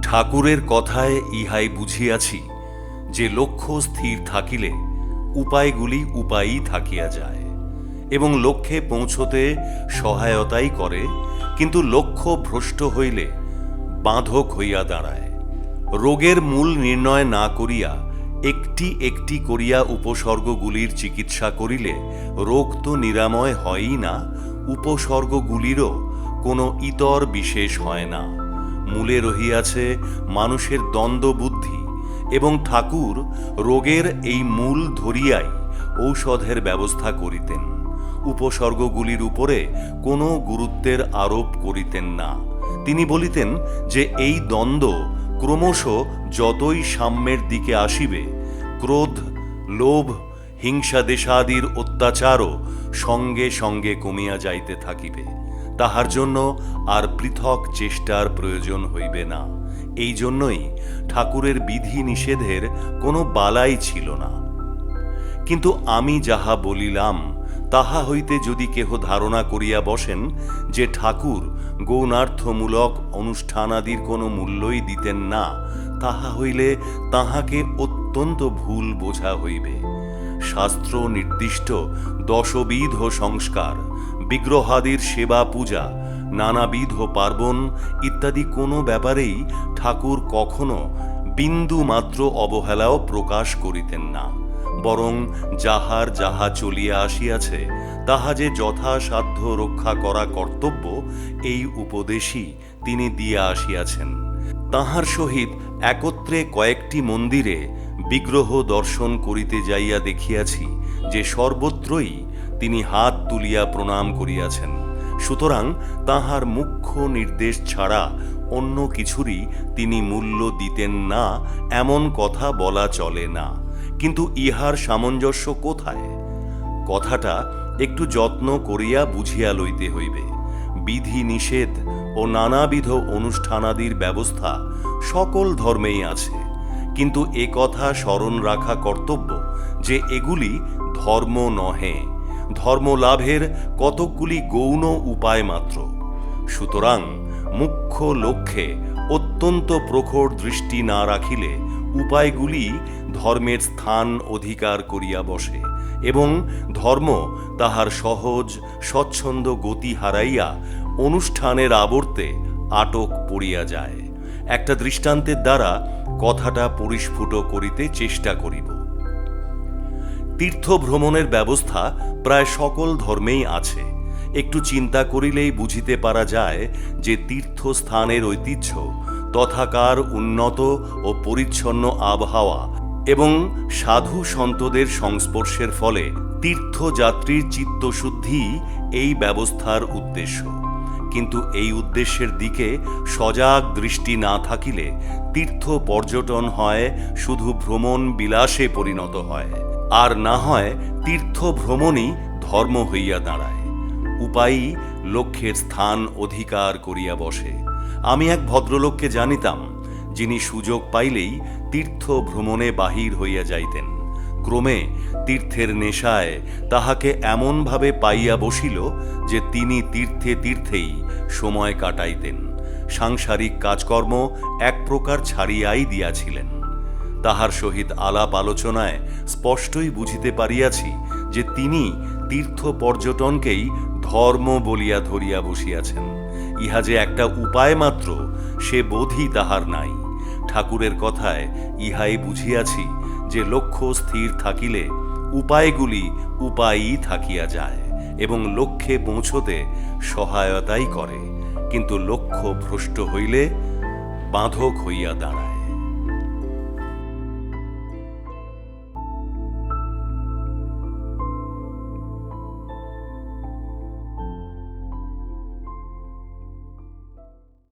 ঠাকুরের কথায় ইহাই বুঝিয়াছি যে লক্ষ্য স্থির থাকিলে উপায়গুলি উপায়ই থাকিয়া যায় এবং লক্ষ্যে পৌঁছতে সহায়তাই করে, কিন্তু লক্ষ্য ভ্রষ্ট হইলে বাঁধক হইয়া দাঁড়ায়। রোগের মূল নির্ণয় না করিয়া একটি একটি করিয়া উপসর্গগুলির চিকিৎসা করিলে রোগ তো নিরাময় হয়ই না, উপসর্গগুলিরও কোনো ইতর বিশেষ হয় না। মূলে রহিয়াছে মানুষের দ্বন্দ্ববুদ্ধি, এবং ঠাকুর রোগের এই মূল ধরিয়াই ঔষধের ব্যবস্থা করিতেন। উপসর্গগুলির উপরে কোনো গুরুত্বের আরোপ করিতেন না। তিনি বলিতেন যে এই দ্বন্দ্ব ক্রমশ যতই সাম্যের দিকে আসিবে, ক্রোধ, লোভ, হিংসা দেশাদির অত্যাচারও সঙ্গে সঙ্গে কমিয়া যাইতে থাকিবে। তাহার জন্য আর পৃথক চেষ্টার প্রয়োজন হইবে না। এই জন্যই ঠাকুরের বিধি নিষেধের কোনো বালাই ছিল না। কিন্তু আমি যাহা বলিলাম তাহা হইতে যদি কেহ ধারণা করিয়া বসেন যে ঠাকুর গৌণার্থমূলক অনুষ্ঠানাদির কোনো মূল্যই দিতেন না, তাহা হইলে তাহাকে অত্যন্ত ভুল বোঝা হইবে। শাস্ত্র নির্দিষ্ট দশবিধ সংস্কার, বিগ্রহাদির সেবা পূজা, নানাবিধ পার্বণ ইত্যাদি কোনো ব্যাপারেই ঠাকুর কখনো বিন্দু মাত্র অবহেলাও প্রকাশ করিতেন না। বরং যাহার যাহা চলিয়া আসিয়াছে তাহা যে যথাসাধ্য রক্ষা করা কর্তব্য, এই উপদেশই তিনি দিয়া আসিয়াছেন। তাহার সহিত একত্রে কয়েকটি মন্দিরে বিগ্রহ দর্শন করিতে যাইয়া দেখিয়াছি যে সর্বত্রই তিনি হাত তুলিয়া প্রণাম করিয়াছেন। সুতরাং তাহার মুখ্য নির্দেশ ছাড়া অন্য কিছুরই তিনি মূল্য দিতেন না, এমন কথা বলা চলে না। কিন্তু ইহার সামঞ্জস্য কোথায়? কথাটা একটু যত্ন করিয়া বুঝিয়া লইতে হইবে। বিধি নিষেধ ও নানাবিধ অনুষ্ঠানাদির ব্যবস্থা সকল ধর্মেই আছে, কিন্তু এ কথা স্মরণ রাখা কর্তব্য যে এগুলি ধর্ম নহে, ধর্ম লাভের কতকগুলি গৌণ উপায় মাত্র। সুতরাং মুখ্য লক্ষ্যে অত্যন্ত প্রখর দৃষ্টি না রাখিলে উপায়গুলি ধর্মের স্থান অধিকার করিয়া বসে এবং ধর্ম তাহার সহজ স্বচ্ছন্দ গতি হারাইয়া অনুষ্ঠানের আবর্তে আটক পড়িয়া যায়। একটা দৃষ্টান্তের দ্বারা কথাটা পরিস্ফুট করিতে চেষ্টা করিব। তীর্থ ভ্রমণের ব্যবস্থা প্রায় সকল ধর্মেই আছে। একটু চিন্তা করিলেই বুঝিতে পারা যায় যে তীর্থস্থানের ঐতিহ্য, তথাকার উন্নত ও পরিচ্ছন্ন আবহাওয়া এবং সাধু সন্তদের সংস্পর্শের ফলে তীর্থযাত্রীর চিত্তশুদ্ধি এই ব্যবস্থার উদ্দেশ্য। কিন্তু এই উদ্দেশ্যের দিকে সজাগ দৃষ্টি না থাকিলে তীর্থ পর্যটন হয় শুধু ভ্রমণ বিলাসে পরিণত হয়, আর না হয় তীর্থ ভ্রমণই ধর্ম হইয়া দাঁড়ায়। উপায়ই লক্ষ্যের স্থান অধিকার করিয়া বসে। আমি এক ভদ্রলোককে জানিতাম, যিনি সুযোগ পাইলেই তীর্থ ভ্রমণে বাহির হইয়া যাইতেন। ক্রমে তীর্থের নেশায় তাহাকে এমনভাবে পাইয়া বসিল যে তিনি তীর্থে তীর্থেই সময় কাটাইতেন। সাংসারিক কাজকর্ম এক প্রকার ছাড়িয়াই দিয়াছিলেন। তাহার সহিত আলাপ আলোচনায় স্পষ্টই বুঝিতে পারিয়াছি যে তিনি তীর্থ পর্যটনকেই ধর্ম বলিয়া ধরিয়া বসিয়াছেন। ইহা যে একটা উপায় মাত্র, সে বোধই তাহার নাই। ঠাকুরের কথায় ইহাই বুঝিয়াছি যে লক্ষ্য স্থির থাকিলে উপায়গুলি উপায়ই থাকিয়া যায় এবং লক্ষ্যে পৌঁছতে সহায়তাই করে, কিন্তু লক্ষ্য ভ্রষ্ট হইলে বাঁধক হইয়া দাঁড়ায়।